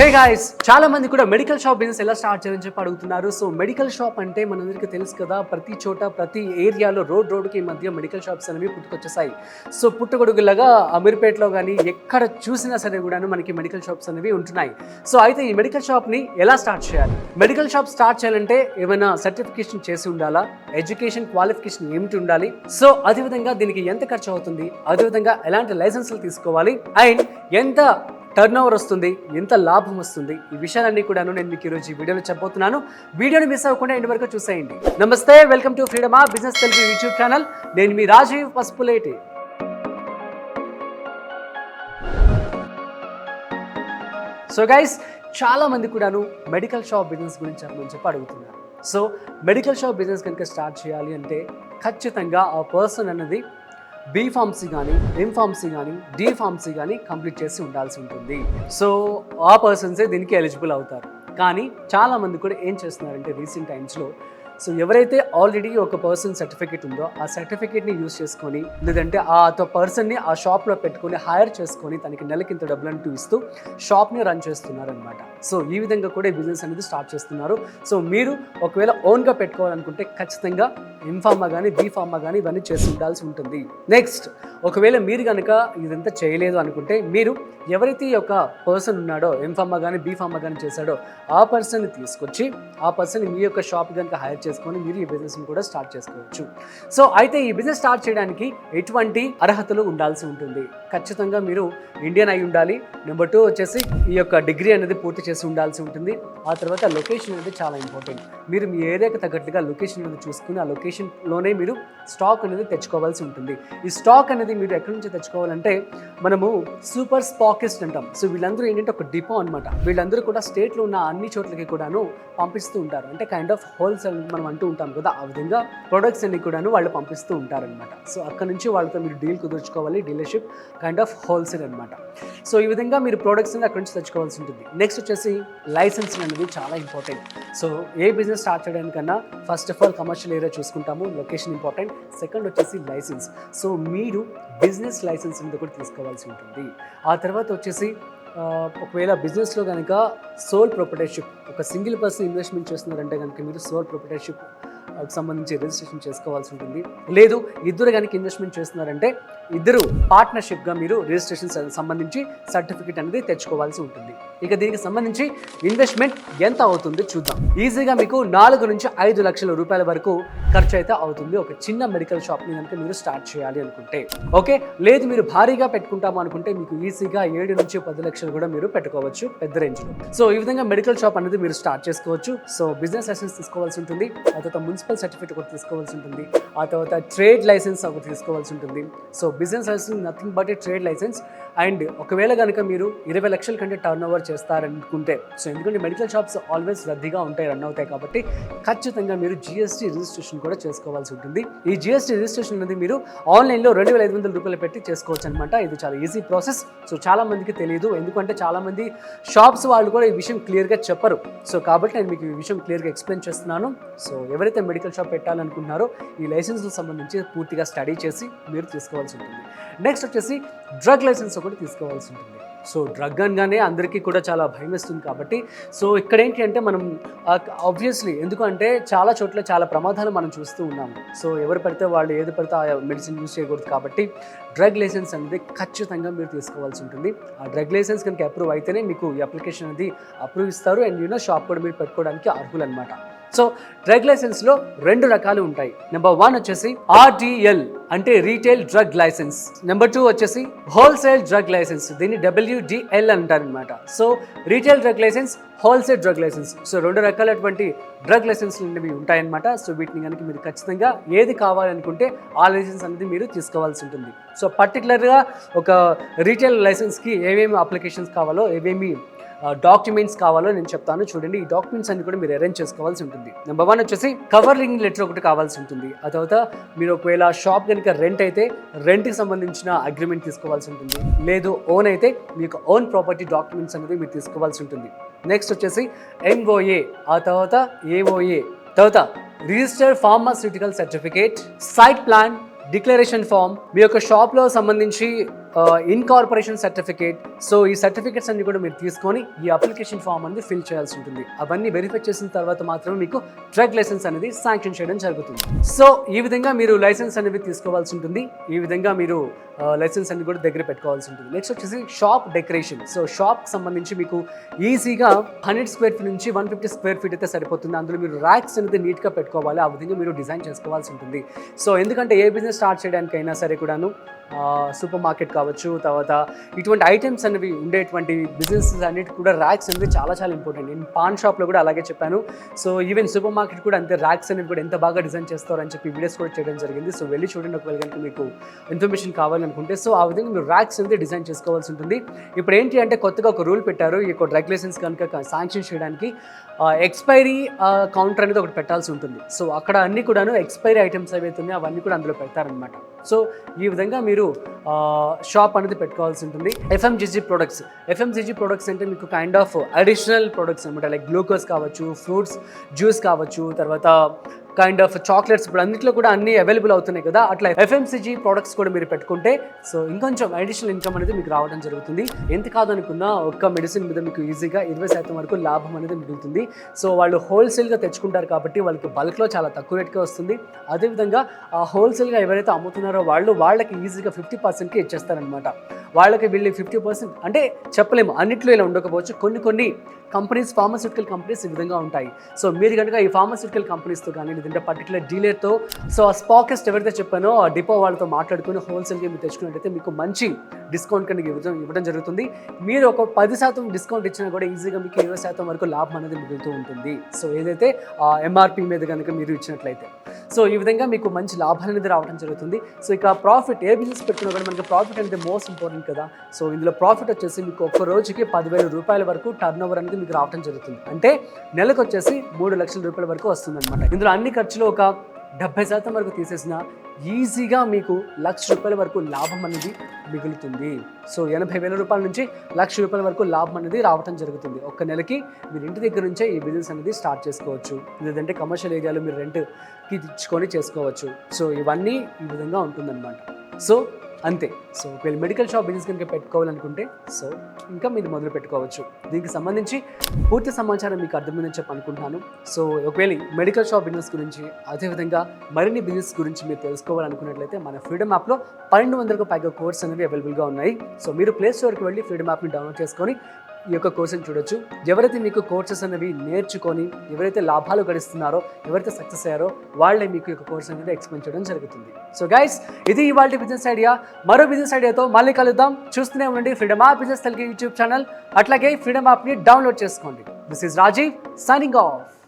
Hey guys, చాలా మంది కూడా మెడికల్ షాప్ బిజినెస్ ఎలా స్టార్ట్ చేయాలని చెప్పి అడుగుతున్నారు. సో మెడికల్ షాప్ అంటే మనందరికీ తెలుసు కదా, ప్రతి చోట ప్రతి ఏరియాలో రోడ్డుకి మధ్య మెడికల్ షాప్స్ అనేవి పుట్టుకొచ్చేసాయి. సో పుట్టగొడుగులాగా అమీర్పేటలో కానీ ఎక్కడ చూసినా సరే కూడా మనకి మెడికల్ షాప్స్ అనేవి ఉంటున్నాయి. సో అయితే ఈ మెడికల్ షాప్ని ఎలా స్టార్ట్ చేయాలి? మెడికల్ షాప్ స్టార్ట్ చేయాలంటే ఏమైనా సర్టిఫికేషన్ చేసి ఉండాలా? ఎడ్యుకేషన్ క్వాలిఫికేషన్ ఏమిటి ఉండాలి? సో అదేవిధంగా దీనికి ఎంత ఖర్చు అవుతుంది? అదేవిధంగా ఎలాంటి లైసెన్సులు తీసుకోవాలి? అండ్ ఎంత టర్న్ ఓవర్ వస్తుంది, ఎంత లాభం వస్తుంది, ఈ విషయాలన్నీ కూడా నేను మీకు ఈరోజు ఈ వీడియోలో చెప్పబోతున్నాను. వీడియోని మిస్ అవ్వకుండా ఎండ్ వరకు చూసేయండి. నమస్తే, welcome to freedom business Telugu YouTube channel. నేను మీ రాజీవ్ పసుపులేటి. సో గైస్, చాలా మంది కూడాను మెడికల్ షాప్ బిజినెస్ గురించి చెప్పి అడుగుతున్నారు. సో మెడికల్ షాప్ బిజినెస్ కనుక స్టార్ట్ చేయాలి అంటే ఖచ్చితంగా ఆ పర్సన్ అన్నది బీ ఫార్మసీ కానీ, ఎం ఫార్మసీ కానీ, డి ఫార్మసీ కానీ కంప్లీట్ చేసి ఉండాల్సి ఉంటుంది. సో ఆ పర్సన్సే దీనికి ఎలిజిబుల్ అవుతారు. కానీ చాలామంది కూడా ఏం చేస్తున్నారంటే రీసెంట్ టైమ్స్లో, సో ఎవరైతే ఆల్రెడీ ఒక పర్సన్ సర్టిఫికేట్ ఉందో ఆ సర్టిఫికేట్ని యూజ్ చేసుకొని, లేదంటే ఆ పర్సన్ని ఆ షాప్లో పెట్టుకొని హైర్ చేసుకొని తనకి నెలకి ఇంత డబ్బులు అంటూ ఇస్తూ షాప్ని రన్ చేస్తున్నారు అనమాట. సో ఈ విధంగా కూడా ఈ బిజినెస్ అనేది స్టార్ట్ చేస్తున్నారు. సో మీరు ఒకవేళ ఓన్గా పెట్టుకోవాలనుకుంటే ఖచ్చితంగా ఎంఫార్మా కానీ, బీ ఫార్మా కానీ ఇవన్నీ చేసి ఉండాల్సి ఉంటుంది. నెక్స్ట్, ఒకవేళ మీరు కనుక ఇదంతా చేయలేదు అనుకుంటే, మీరు ఎవరైతే ఈ యొక్క పర్సన్ ఉన్నాడో, ఎంఫార్మా కానీ బీ ఫార్మా కానీ చేశాడో ఆ పర్సన్ని తీసుకొచ్చి ఆ పర్సన్ మీ యొక్క షాప్ కనుక హైర్ చేసుకొని మీరు ఈ బిజినెస్ని కూడా స్టార్ట్ చేసుకోవచ్చు. సో అయితే ఈ బిజినెస్ స్టార్ట్ చేయడానికి ఎటువంటి అర్హతలు ఉండాల్సి ఉంటుంది? ఖచ్చితంగా మీరు ఇండియన్ అయి ఉండాలి. నెంబర్ 2 వచ్చేసి ఈ యొక్క డిగ్రీ అనేది పూర్తి చేసి ఉండాల్సి ఉంటుంది. ఆ తర్వాత లొకేషన్ అనేది చాలా ఇంపార్టెంట్. మీరు మీ ఏరియాకి తగ్గట్టుగా లొకేషన్ అనేది చూసుకుని ఆ లొకేషన్లోనే మీరు స్టాక్ అనేది తెచ్చుకోవాల్సి ఉంటుంది. ఈ స్టాక్ అనేది మీరు ఎక్కడి నుంచి తెచ్చుకోవాలంటే, మనము సూపర్ స్టాకిస్ట్ అంటాం. సో వీళ్ళందరూ ఏంటంటే ఒక డిపో అనమాట. వీళ్ళందరూ కూడా స్టేట్లో ఉన్న అన్ని చోట్లకి కూడాను పంపిస్తూ ఉంటారు. అంటే కైండ్ ఆఫ్ హోల్సేల్ మనం అంటూ ఉంటాం కదా, ఆ విధంగా ప్రొడక్ట్స్ అన్ని కూడాను వాళ్ళు పంపిస్తూ ఉంటారనమాట. సో అక్కడ నుంచి వాళ్ళతో మీరు డీల్ కుదుర్చుకోవాలి. డీలర్షిప్ కైండ్ ఆఫ్ హోల్సేల్ అనమాట. సో ఈ విధంగా మీరు ప్రొడక్ట్స్ అనేది అక్కడ నుంచి తెచ్చుకోవాల్సి ఉంటుంది. నెక్స్ట్ వచ్చేసి లైసెన్స్ అనేది చాలా ఇంపార్టెంట్. సో ఏ బిజినెస్ స్టార్ట్ చేయడానికన్నా first of all commercial area చూసుకుంటాము, లొకేషన్ ఇంపార్టెంట్. సెకండ్ వచ్చేసి లైసెన్స్. సో మీరు బిజినెస్ లైసెన్స్ అనేది కూడా తీసుకోవాల్సి ఉంటుంది. ఆ తర్వాత వచ్చేసి ఒకవేళ బిజినెస్లో కనుక సోల్ ప్రొప్రైటర్షిప్, ఒక సింగిల్ పర్సన్ ఇన్వెస్ట్మెంట్ చేస్తున్నారంటే కనుక మీరు సోల్ ప్రొప్రైటర్షిప్ సంబంధించి రిజిస్ట్రేషన్ చేసుకోవాల్సి ఉంటుంది. లేదు ఇద్దరు కనుక ఇన్వెస్ట్మెంట్ చేస్తున్నారంటే ఇద్దరు పార్ట్నర్షిప్గా మీరు రిజిస్ట్రేషన్ సంబంధించి సర్టిఫికేట్ అనేది తెచ్చుకోవాల్సి ఉంటుంది. ఇక దీనికి సంబంధించి ఇన్వెస్ట్మెంట్ ఎంత అవుతుంది చూద్దాం. ఈజీగా మీకు 4 నుంచి 5 లక్షల రూపాయల వరకు ఖర్చు అయితే అవుతుంది ఒక చిన్న మెడికల్ షాప్ని కనుక మీరు స్టార్ట్ చేయాలి అనుకుంటే. ఓకే, లేదు మీరు భారీగా పెట్టుకుంటాము అనుకుంటే మీకు ఈజీగా 7 నుంచి 10 లక్షలు కూడా మీరు పెట్టుకోవచ్చు పెద్ద రేంజ్లో. సో ఈ విధంగా మెడికల్ షాప్ అనేది మీరు స్టార్ట్ చేసుకోవచ్చు. సో బిజినెస్ లైసెన్స్ తీసుకోవాల్సి ఉంటుంది. ఆ తర్వాత మున్సిపల్ సర్టిఫికేట్ ఒకటి తీసుకోవాల్సి ఉంటుంది. ఆ తర్వాత ట్రేడ్ లైసెన్స్ ఒకటి తీసుకోవాల్సి ఉంటుంది. So business licence nothing but a trade licence. And ఒకవేళ కనుక మీరు 20 లక్షల కంటే టర్న్ ఓవర్ చేస్తారనుకుంటే, సో ఎందుకంటే మెడికల్ షాప్స్ ఆల్వేస్ రద్దీగా ఉంటాయి, రన్ అవుతాయి కాబట్టి ఖచ్చితంగా మీరు జిఎస్టీ రిజిస్ట్రేషన్ కూడా చేసుకోవాల్సి ఉంటుంది. ఈ జిఎస్టీ రిజిస్ట్రేషన్ అనేది మీరు ఆన్లైన్లో 2500 రూపాయలు పెట్టి చేసుకోవచ్చు అనమాట. ఇది చాలా ఈజీ ప్రాసెస్. సో చాలా మందికి తెలియదు, ఎందుకంటే చాలా మంది షాప్స్ వాళ్ళు కూడా ఈ విషయం క్లియర్గా చెప్పరు. సో కాబట్టి నేను మీకు ఈ విషయం క్లియర్గా ఎక్స్ప్లెయిన్ చేస్తున్నాను. సో ఎవరైతే మెడికల్ షాప్ పెట్టాలనుకుంటున్నారో ఈ లైసెన్స్కి సంబంధించి పూర్తిగా స్టడీ చేసి మీరు తీసుకోవాల్సి ఉంటుంది. నెక్స్ట్ వచ్చేసి డ్రగ్ లైసెన్స్ ఒకటి తీసుకోవాల్సి ఉంటుంది. సో డ్రగ్ అనగానే అందరికీ కూడా చాలా భయం వేస్తుంది కాబట్టి, సో ఇక్కడ ఏంటి అంటే మనం ఆబ్వియస్లీ, ఎందుకంటే చాలా చోట్ల చాలా ప్రమాదాలు మనం చూస్తూ ఉన్నాము. సో ఎవరు పడితే వాళ్ళు ఏది పడితే ఆ మెడిసిన్ యూజ్ చేయకూడదు కాబట్టి డ్రగ్ లైసెన్స్ అనేది ఖచ్చితంగా మీరు తీసుకోవాల్సి ఉంటుంది. ఆ డ్రగ్ లైసెన్స్ కనుక అప్రూవ్ అయితేనే మీకు ఈ అప్లికేషన్ అనేది అప్రూవ్ ఇస్తారు. అండ్ షాప్ కూడా మీరు పెట్టుకోవడానికి అర్హులు అనమాట. సో డ్రగ్ లైసెన్స్లో 2 రకాలు ఉంటాయి. నెంబర్ 1 వచ్చేసి RDL అంటే రీటైల్ డ్రగ్ లైసెన్స్. నెంబర్ 2 వచ్చేసి హోల్సేల్ డ్రగ్ లైసెన్స్, దీన్ని WDL అంటారు అనమాట. So retail drug licence, wholesale drug licence. So 2 రకాలైనటువంటి డ్రగ్ లైసెన్స్లు అనేవి ఉంటాయన్నమాట. సో వీటిని కనుక మీరు ఖచ్చితంగా ఏది కావాలనుకుంటే ఆ లైసెన్స్ అనేది మీరు తీసుకోవాల్సి ఉంటుంది. సో పర్టికులర్గా ఒక రీటైల్ లైసెన్స్కి ఏమేమి అప్లికేషన్స్ కావాలో, ఏమేమి డాక్యుమెంట్స్ కావాలో నేను చెప్తాను. చూడండి, ఈ డాక్యుమెంట్స్ అన్ని కూడా మీరు అరేంజ్ చేసుకోవాల్సి ఉంటుంది. నెంబర్ 1 వచ్చేసి కవరింగ్ లెటర్ ఒకటి కావాల్సి ఉంటుంది. ఆ తర్వాత మీరు ఒకవేళ షాప్ కనుక రెంట్ అయితే రెంట్కి సంబంధించిన అగ్రిమెంట్ తీసుకోవాల్సి ఉంటుంది. లేదు ఓన్ అయితే మీకు ఓన్ ప్రాపర్టీ డాక్యుమెంట్స్ అనేది మీరు తీసుకోవాల్సి ఉంటుంది. నెక్స్ట్ వచ్చేసి MOA, ఆ తర్వాత AOA, తర్వాత registered pharmaceutical certificate, site plan, declaration form, మీ యొక్క షాప్లో సంబంధించి ఇన్కార్పొరేషన్ సర్టిఫికేట్. సో ఈ సర్టిఫికేట్స్ అన్ని కూడా మీరు తీసుకొని ఈ అప్లికేషన్ ఫామ్ అనేది ఫిల్ చేయాల్సి ఉంటుంది. అవన్నీ వెరిఫై చేసిన తర్వాత మాత్రమే మీకు డ్రగ్ లైసెన్స్ అనేది శాంక్షన్ చేయడం జరుగుతుంది. సో ఈ విధంగా మీరు లైసెన్స్ అనేది తీసుకోవాల్సి ఉంటుంది. ఈ విధంగా మీరు లైసెన్స్ అన్ని కూడా దగ్గర పెట్టుకోవాల్సి ఉంటుంది. నెక్స్ట్ వచ్చేసి షాప్ డెకరేషన్. సో షాప్కి సంబంధించి మీకు ఈజీగా 100 స్క్వేర్ ఫీట్ నుంచి 150 స్క్వేర్ ఫీట్ అయితే సరిపోతుంది. అందులో మీరు ర్యాక్స్ అనేది నీట్గా పెట్టుకోవాలి. ఆ విధంగా మీరు డిజైన్ చేసుకోవాల్సి ఉంటుంది. సో ఎందుకంటే ఏ బిజినెస్ స్టార్ట్ చేయడానికైనా సరే కూడాను సూపర్ మార్కెట్ కావచ్చు, తర్వాత ఇటువంటి ఐటమ్స్ అనేవి ఉండేటువంటి బిజినెసెస్ అన్నిటి కూడా ర్యాక్స్ అనేవి చాలా చాలా ఇంపార్టెంట్. నేను పాన్ షాప్లో కూడా అలాగే చెప్పాను. సో ఈవెన్ సూపర్ మార్కెట్ కూడా అంతే, ర్యాక్స్ అనేవి కూడా ఎంత బాగా డిజైన్ చేస్తారని చెప్పి వీడియోస్ కూడా చేయడం జరిగింది. సో వెళ్ళి చూడండి ఒకవేళ కనుక మీకు ఇన్ఫర్మేషన్ కావాలనుకుంటే. సో ఆ విధంగా మీరు ర్యాక్స్ అనేది డిజైన్ చేసుకోవాల్సి ఉంటుంది. ఇప్పుడు ఏంటి అంటే కొత్తగా ఒక రూల్ పెట్టారు. ఈ డ్రగ్ లైసెన్స్ కనుక శాంక్షన్ చేయడానికి ఎక్స్పైరీ కౌంటర్ అనేది ఒకటి పెట్టాల్సి ఉంటుంది. సో అక్కడ అన్ని కూడాను ఎక్స్పైరీ ఐటమ్స్ ఏవైతే ఉన్నాయో అవన్నీ కూడా అందులో పెడతారనమాట. సో ఈ విధంగా మీరు షాప్ అనేది పెట్టుకోవాల్సి ఉంటుంది. ఎఫ్ఎంజీజీ ప్రొడక్ట్స్ అంటే మీకు కైండ్ ఆఫ్ అడిషనల్ ప్రొడక్ట్స్ అనమాట. లైక్ గ్లూకోజ్ కావచ్చు, ఫ్రూట్స్ జ్యూస్ కావచ్చు, తర్వాత కైండ్ ఆఫ్ చాక్లెట్స్ ఇప్పుడు అన్నింటిలో కూడా అన్ని అవైలబుల్ అవుతున్నాయి కదా. అట్లా ఎఫ్ఎంసీజీ ప్రొడక్ట్స్ కూడా మీరు పెట్టుకుంటే సో ఇంకొంచెం అడిషనల్ ఇన్కమ్ అనేది మీకు రావడం జరుగుతుంది. ఎంత కాదనుకున్నా ఒక్క మెడిసిన్ మీద మీకు ఈజీగా 20% వరకు లాభం అనేది మిగులుతుంది. సో వాళ్ళు హోల్సేల్గా తెచ్చుకుంటారు కాబట్టి వాళ్ళకి బల్క్లో చాలా తక్కువ రేట్గా వస్తుంది. అదేవిధంగా ఆ హోల్సేల్గా ఎవరైతే అమ్ముతున్నారో వాళ్ళకి ఈజీగా 50%కి ఇచ్చేస్తారనమాట. వాళ్ళకి వీళ్ళు 50% అంటే చెప్పలేము, అన్నిట్లో ఇలా ఉండకపోవచ్చు. కొన్ని కంపెనీస్, ఫార్మాస్యూటికల్ కంపెనీస్ ఈ విధంగా ఉంటాయి. సో మీరు కనుక ఈ ఫార్మాస్యూటికల్ కంపెనీస్తో కానీ లేదంటే పర్టికులర్ డీలర్తో, సో ఆ స్పాకిస్ట్ ఎవరైతే చెప్పానో ఆ డిపో వాళ్ళతో మాట్లాడుకుని హోల్సేల్గా మీరు తెచ్చుకున్నట్టయితే మీకు మంచి డిస్కౌంట్ కనుక ఇవ్వడం జరుగుతుంది. మీరు ఒక 10% డిస్కౌంట్ ఇచ్చినా కూడా ఈజీగా మీకు 20% వరకు లాభం అనేది మిగులుతూ ఉంటుంది. సో ఏదైతే ఎంఆర్పి మీద కనుక మీరు ఇచ్చినట్లయితే సో ఈ విధంగా మీకు మంచి లాభాలు అనేది రావడం జరుగుతుంది. సో ఇక ప్రాఫిట్, ఏ బిజినెస్ పెట్టుకున్నా కూడా మనకి ప్రాఫిట్ అనేది మోస్ట్ ఇంపార్టెంట్ కదా. సో ఇందులో ప్రాఫిట్ వచ్చేసి మీకు ఒక్క రోజుకి 10,000 రూపాయల వరకు టర్న్ ఓవర్ అనేది మీకు రావడం జరుగుతుంది. అంటే నెలకు వచ్చేసి 3 లక్షల రూపాయల వరకు వస్తుంది అనమాట. ఇందులో అన్ని ఖర్చులు ఒక 70% వరకు తీసేసిన ఈజీగా మీకు 1,00,000 రూపాయల వరకు లాభం అనేది మిగులుతుంది. సో 80,000 రూపాయల నుంచి 1,00,000 రూపాయల వరకు లాభం అనేది రావడం జరుగుతుంది. ఒక్క నెలకి మీరు ఇంటి దగ్గర నుంచే ఈ బిజినెస్ అనేది స్టార్ట్ చేసుకోవచ్చు. లేదంటే కమర్షియల్ ఏరియాలో మీరు రెంట్కి ఇచ్చుకొని చేసుకోవచ్చు. సో ఇవన్నీ ఈ విధంగా ఉంటుందన్నమాట. సో అంతే. సో ఒకవేళ మెడికల్ షాప్ బిజినెస్ కనుక పెట్టుకోవాలనుకుంటే సో ఇంకా మీరు మొదలు పెట్టుకోవచ్చు. దీనికి సంబంధించి పూర్తి సమాచారం మీకు అర్థమైందని చెప్పి అనుకుంటున్నాను. సో ఒకవేళ మెడికల్ షాప్ బిజినెస్ గురించి, అదేవిధంగా మరిన్ని బిజినెస్ గురించి మీరు తెలుసుకోవాలనుకున్నట్లయితే మన ఫ్రీడమ్ యాప్లో 1200కు పైగా కోర్స్ అనేవి అవైలబుల్గా ఉన్నాయి. సో మీరు ప్లే స్టోర్కి వెళ్ళి ఫ్రీడమ్ యాప్ని డౌన్లోడ్ చేసుకొని ఈ యొక్క కోర్సుని చూడొచ్చు. ఎవరైతే మీకు కోర్సెస్ అనేవి నేర్చుకొని ఎవరైతే లాభాలు గడిస్తున్నారో, ఎవరైతే సక్సెస్ అయ్యారో వాళ్ళే మీకు ఈ యొక్క కోర్స్ అనేది ఎక్స్ప్లెయిన్ చేయడం జరుగుతుంది. సో గైస్, ఇది ఇవాళ బిజినెస్ ఐడియా. మరో బిజినెస్ ఐడియాతో మళ్ళీ కలుద్దాం. చూస్తూనే ఉండండి Freedom App business Telugu YouTube channel. అట్లాగే ఫ్రీడమ్ యాప్ని డౌన్లోడ్ చేసుకోండి. This is Rajiv signing of.